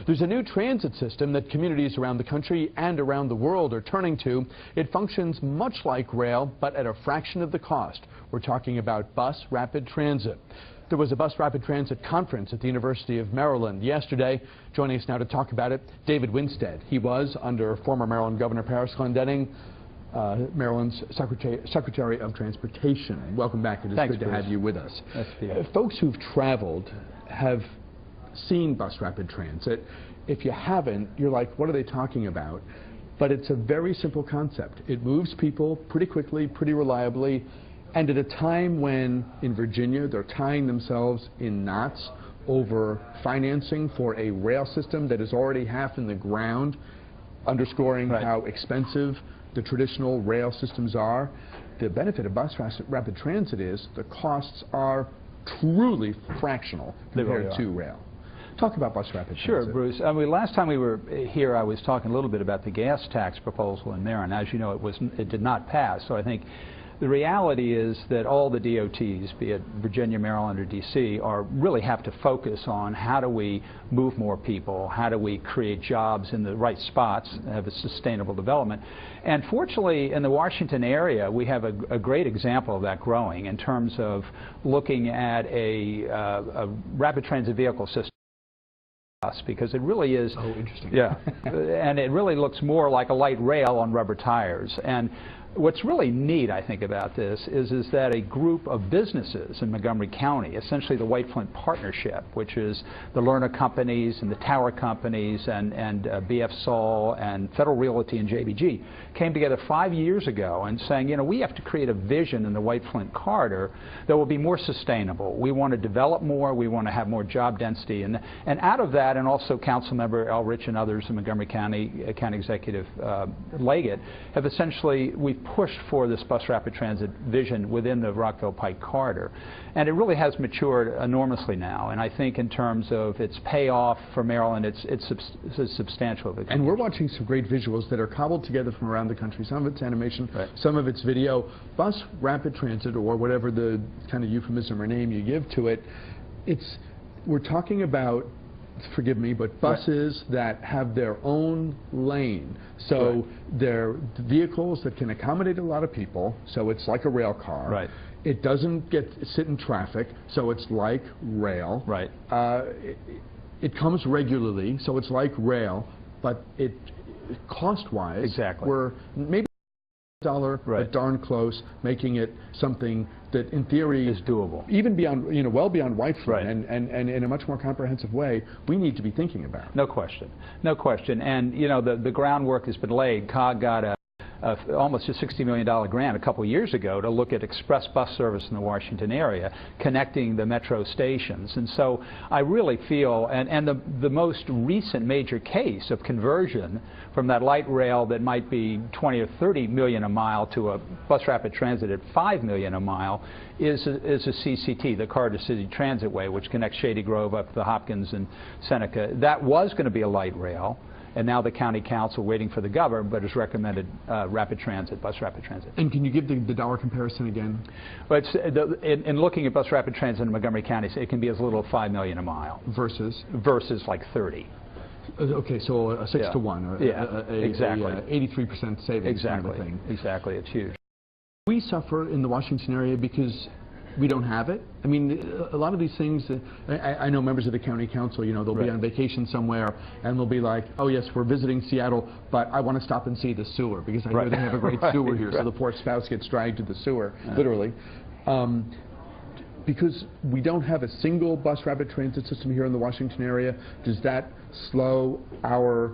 There's a new transit system that communities around the country and around the world are turning to. It functions much like rail, but at a fraction of the cost. We're talking about bus rapid transit. There was a bus rapid transit conference at the University of Maryland yesterday. Joining us now to talk about it, David Winstead. He was, under former Maryland Governor Paris Glendening, Maryland's Secretary of Transportation. Welcome back. It is good to have you with us. Folks who've traveled have seen bus rapid transit. If you haven't, you're like, what are they talking about? But it's a very simple concept. It moves people pretty quickly, pretty reliably, and at a time when, in Virginia, they're tying themselves in knots over financing for a rail system that is already half in the ground, underscoring how expensive the traditional rail systems are. The benefit of bus rapid transit is the costs are truly fractional compared to rail. Talk about bus rapid transit. Sure, Bruce. I mean, last time we were here, I was talking a little bit about the gas tax proposal in Maryland. As you know, it did not pass. So I think the reality is that all the DOTs, be it Virginia, Maryland, or D.C., really have to focus on how do we move more people, how do we create jobs in the right spots, have a sustainable development. And fortunately, in the Washington area, we have a great example of that growing in terms of looking at a rapid transit vehicle system. Because it really is, interesting. Yeah, and it really looks more like a light rail on rubber tires. And what's really neat, I think, about this is that a group of businesses in Montgomery County, essentially the White Flint Partnership, which is the Lerner companies and the Tower companies and BF Saul and Federal Realty and JBG, came together 5 years ago and saying, you know, we have to create a vision in the White Flint corridor that will be more sustainable. We want to develop more. We want to have more job density. And out of that, and also Councilmember Elrich and others in Montgomery County, County Executive Leggett, have essentially, we've pushed for this bus rapid transit vision within the Rockville Pike corridor. And it really has matured enormously now. And I think in terms of its payoff for Maryland, it's substantial. And we're watching some great visuals that are cobbled together from around the country. Some of it's animation, some of it's video. Bus rapid transit, or whatever the kind of euphemism or name you give to it, we're talking about, forgive me, but buses that have their own lane. So they're vehicles that can accommodate a lot of people, so it's like a rail car. It doesn't sit in traffic, so it's like rail. It comes regularly, so it's like rail, but cost-wise, we're maybe $1, but darn close, making it something that in theory is doable, even beyond, you know, well beyond White Flint, and in a much more comprehensive way we need to be thinking about. No question, no question. And you know, the groundwork has been laid. COG got almost a $60 million grant a couple of years ago to look at express bus service in the Washington area, connecting the metro stations. And so I really feel, and the most recent major case of conversion from that light rail that might be 20 or 30 million a mile to a bus rapid transit at 5 million a mile is a CCT, the Car to City Transitway, which connects Shady Grove up to Hopkins and Seneca. That was going to be a light rail. And now the county council, waiting for the governor, but has recommended rapid transit, bus rapid transit. And can you give the dollar comparison again? Well, in looking at bus rapid transit in Montgomery County, it can be as little as 5 million a mile. Versus like 30. Okay, so a 6 to 1. Exactly. 83% savings kind of thing. Exactly, it's huge. We suffer in the Washington area because we don't have it. I mean, a lot of these things, I know members of the county council, you know, they'll be on vacation somewhere and they'll be like, oh yes, we're visiting Seattle, but I want to stop and see the sewer because I know they have a great sewer here. So the poor spouse gets dragged to the sewer, literally. Because we don't have a single bus rapid transit system here in the Washington area, does that slow our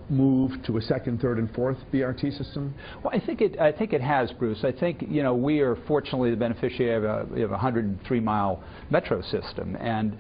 move to a second, third, and fourth BRT system? Well, I think it has, Bruce. I think, you know, we are fortunately the beneficiary of a 103-mile metro system, and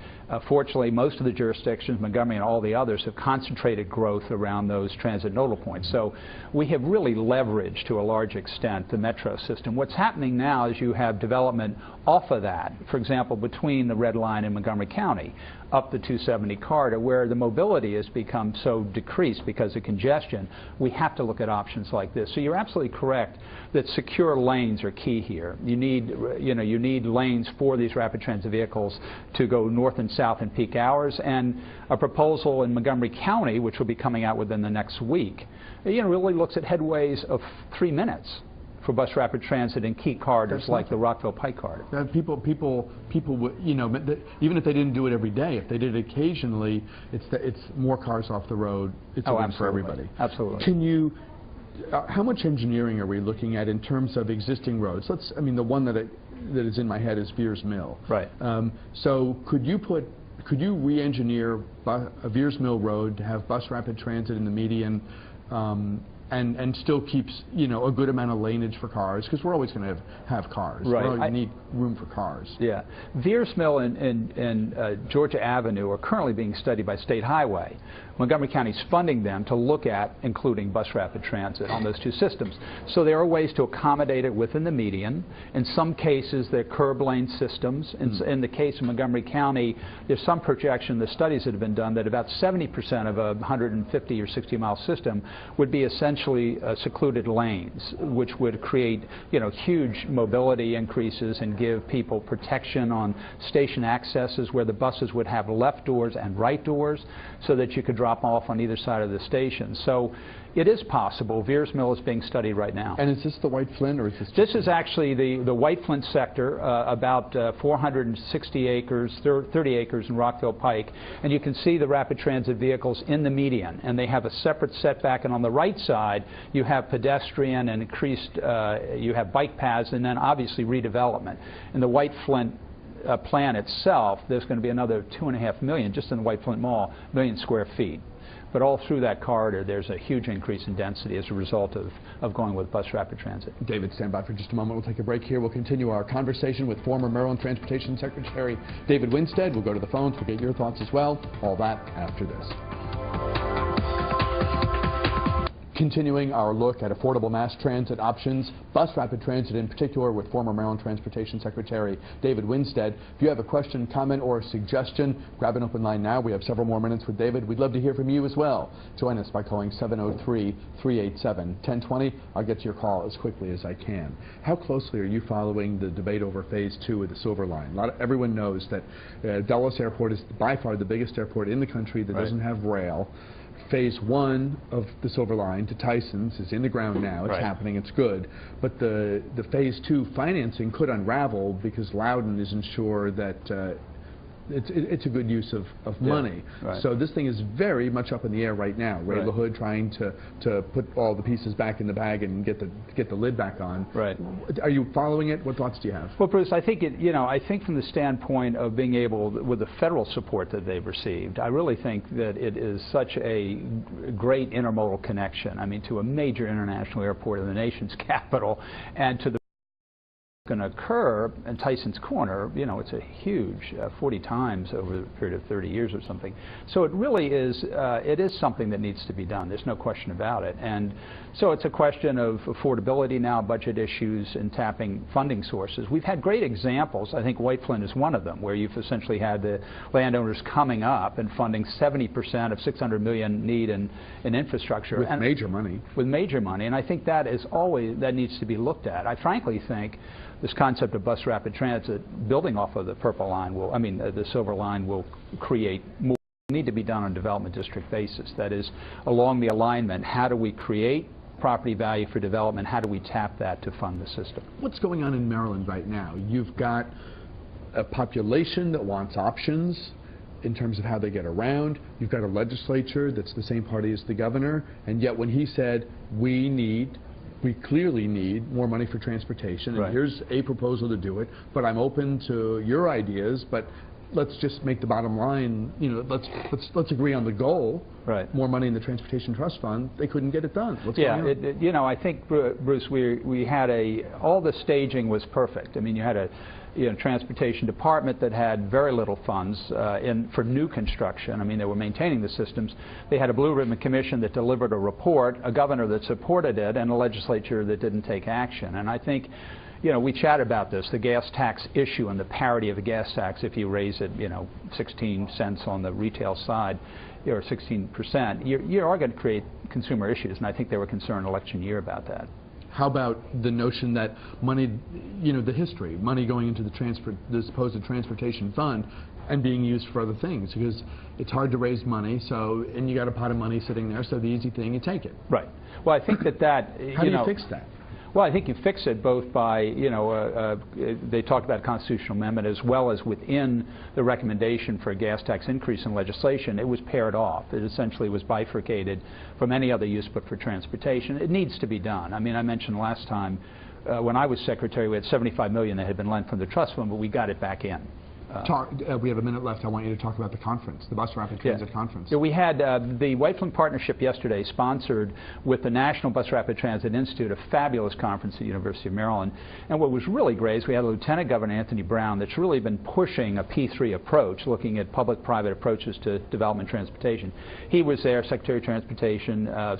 fortunately most of the jurisdictions, Montgomery and all the others, have concentrated growth around those transit nodal points. So we have really leveraged to a large extent the metro system. What's happening now is you have development off of that. For example, between the Red Line and Montgomery County, up the 270 corridor, where the mobility has become so decreased because of congestion. We have to look at options like this. So you're absolutely correct that secure lanes are key here. You need lanes for these rapid transit vehicles to go north and south in peak hours, and a proposal in Montgomery County, which will be coming out within the next week, really looks at headways of 3 minutes for bus rapid transit in key corridors like the Rockville Pike corridor. People would, even if they didn't do it every day, if they did it occasionally, it's more cars off the road. It's a win for everybody. Absolutely. Can you? How much engineering are we looking at in terms of existing roads? The one that is in my head is Veers Mill. Right. So could you re-engineer a Veers Mill road to have bus rapid transit in the median? And still keeps a good amount of laneage for cars, because we're always going to have cars. Right. We need room for cars. Yeah. Veers Mill and Georgia Avenue are currently being studied by State Highway. Montgomery County's funding them to look at including bus rapid transit on those two systems. So there are ways to accommodate it within the median. In some cases, they're curb lane systems. In the case of Montgomery County, there's some projection, the studies that have been done, that about 70% of a 150 or 60 mile system would be essentially secluded lanes, which would create huge mobility increases and give people protection on station accesses where the buses would have left doors and right doors, so that you could drop them off on either side of the station. So it is possible. Veers Mill is being studied right now. And is this the White Flint, or is this? This is actually the White Flint sector, about 460 acres, 30 acres in Rockville Pike, and you can see the rapid transit vehicles in the median, and they have a separate setback, and on the right side you have pedestrian and increased, you have bike paths, and then obviously redevelopment. In the White Flint plan itself, there's going to be another 2.5 million, just in the White Flint Mall, million square feet. But all through that corridor, there's a huge increase in density as a result of going with bus rapid transit. David, stand by for just a moment. We'll take a break here. We'll continue our conversation with former Maryland Transportation Secretary David Winstead. We'll go to the phones. We'll get your thoughts as well. All that after this. Continuing our look at affordable mass transit options, bus rapid transit in particular, with former Maryland Transportation Secretary David Winstead. If you have a question, comment, or a suggestion, grab an open line now. We have several more minutes with David. We'd love to hear from you as well. Join us by calling 703-387-1020. I'll get to your call as quickly as I can. How closely are you following the debate over Phase 2 of the Silver Line? Everyone knows that Dulles Airport is by far the biggest airport in the country that doesn't have rail. Phase 1 of the Silver Line to Tyson's is in the ground now. It's happening. It's good. But the Phase 2 financing could unravel because Loudon isn't sure that it's a good use of money. So this thing is very much up in the air right now. Ray LaHood trying to put all the pieces back in the bag and get the lid back on. Are you following it? What thoughts do you have? Well, Bruce, I think I think from the standpoint of being able, with the federal support that they've received, I really think that it is such a great intermodal connection. I mean, to a major international airport in the nation's capital, and to the going to occur in Tyson's Corner, it's a huge 40 times over the period of 30 years or something. So it really is, it is something that needs to be done. There's no question about it. And so it's a question of affordability now, budget issues, and tapping funding sources. We've had great examples. I think White Flint is one of them, where you've essentially had the landowners coming up and funding 70% of $600 million need in infrastructure. With major money. With major money. And I think that needs to be looked at. I frankly think this concept of bus rapid transit, building off of the Purple Line, the Silver Line, will create more. Need to be done on a development district basis. That is, along the alignment, how do we create property value for development? How do we tap that to fund the system? What's going on in Maryland right now? You've got a population that wants options in terms of how they get around. You've got a legislature that's the same party as the governor, and yet when he said we clearly need more money for transportation, and here's a proposal to do it, but I'm open to your ideas, but let's just make the bottom line, let's agree on the goal. More money in the Transportation Trust Fund. They couldn't get it done. What's going on? I think, Bruce, we had all the staging was perfect. I mean, you had a transportation department that had very little funds for new construction. I mean, they were maintaining the systems. They had a Blue Ribbon Commission that delivered a report, a governor that supported it, and a legislature that didn't take action. And I think you know, we chat about this, the gas tax issue and the parity of the gas tax. If you raise it, you know, 16 cents on the retail side, or 16%, you are going to create consumer issues, and I think they were concerned election year about that. How about the notion that money, you know, the history, money going into the supposed transportation fund and being used for other things? Because it's hard to raise money, so, and you got a pot of money sitting there, so the easy thing, you take it. Right. Well, I think that How do you fix that? Well, I think you fix it both by, you know, they talked about constitutional amendment as well as within the recommendation for a gas tax increase in legislation. It was paired off. It essentially was bifurcated from any other use but for transportation. It needs to be done. I mean, I mentioned last time when I was secretary, we had $75 million that had been lent from the trust fund, but we got it back in. We have a minute left. I want you to talk about the conference, the Bus Rapid Transit Conference. Yeah, we had the White Flint Partnership yesterday sponsored with the National Bus Rapid Transit Institute, a fabulous conference at the University of Maryland. And what was really great is we had Lieutenant Governor Anthony Brown that's really been pushing a P3 approach, looking at public-private approaches to development transportation. He was there, Secretary of Transportation Bev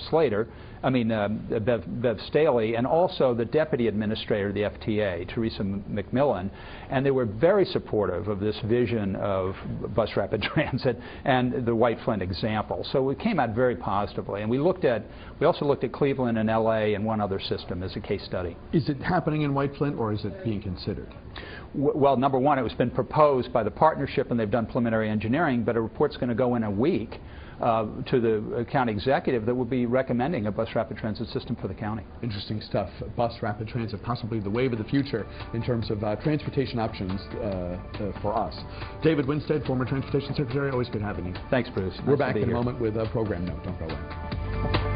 Staley, and also the Deputy Administrator of the FTA, Teresa McMillan, and they were very supportive of this vision of bus rapid transit and the White Flint example. So it came out very positively, and we also looked at Cleveland and LA and one other system as a case study. Is it happening in White Flint, or is it being considered? Well, number one, it was been proposed by the partnership, and they've done preliminary engineering, but a report's going to go in a week to the county executive that will be recommending a bus rapid transit system for the county. Interesting stuff. Bus rapid transit, possibly the wave of the future in terms of transportation options for us. David Winstead, former Transportation Secretary, always good having you. Thanks, Bruce. We're back in a moment with a program note. Don't go away.